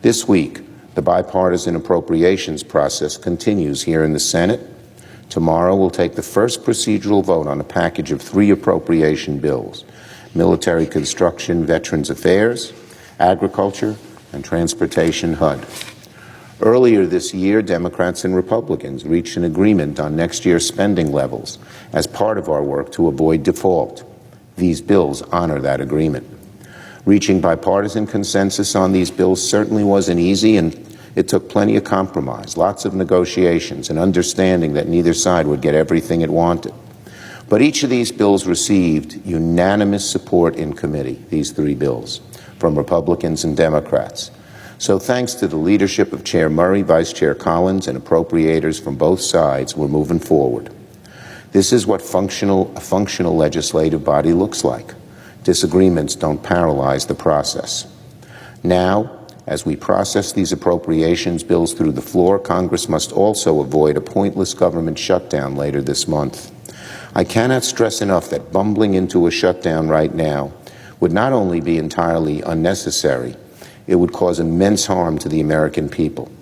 This week, the bipartisan appropriations process continues here in the Senate. Tomorrow, we'll take the first procedural vote on a package of 3 appropriation bills: military construction, Veterans Affairs, agriculture, and transportation HUD. Earlier this year, Democrats and Republicans reached an agreement on next year's spending levels as part of our work to avoid default. These bills honor that agreement. Reaching bipartisan consensus on these bills certainly wasn't easy, and it took plenty of compromise, lots of negotiations, and understanding that neither side would get everything it wanted. But each of these bills received unanimous support in committee, these 3 bills, from Republicans and Democrats. So thanks to the leadership of Chair Murray, Vice Chair Collins, and appropriators from both sides, we're moving forward. This is what a functional legislative body looks like. Disagreements don't paralyze the process. Now, as we process these appropriations bills through the floor, Congress must also avoid a pointless government shutdown later this month. I cannot stress enough that bumbling into a shutdown right now would not only be entirely unnecessary, it would cause immense harm to the American people.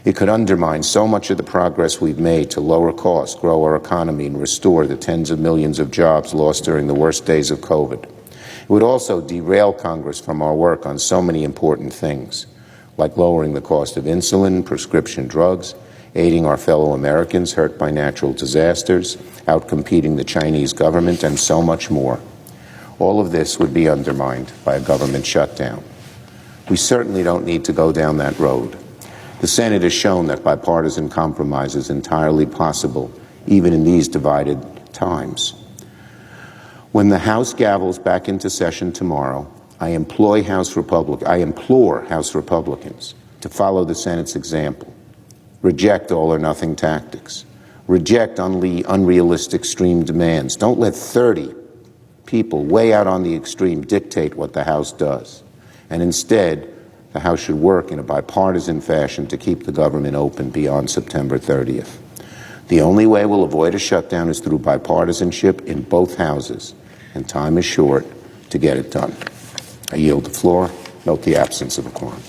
It could undermine so much of the progress we've made to lower costs, grow our economy, and restore the tens of millions of jobs lost during the worst days of COVID. It would also derail Congress from our work on so many important things, like lowering the cost of insulin, prescription drugs, aiding our fellow Americans hurt by natural disasters, outcompeting the Chinese government, and so much more. All of this would be undermined by a government shutdown. We certainly don't need to go down that road. The Senate has shown that bipartisan compromise is entirely possible, even in these divided times. When the House gavels back into session tomorrow, I implore House Republicans to follow the Senate's example. Reject all-or-nothing tactics. Reject unrealistic extreme demands. Don't let 30 people way out on the extreme dictate what the House does. And instead, the House should work in a bipartisan fashion to keep the government open beyond September 30th. The only way we'll avoid a shutdown is through bipartisanship in both houses, and time is short to get it done. I yield the floor. Note the absence of a quorum.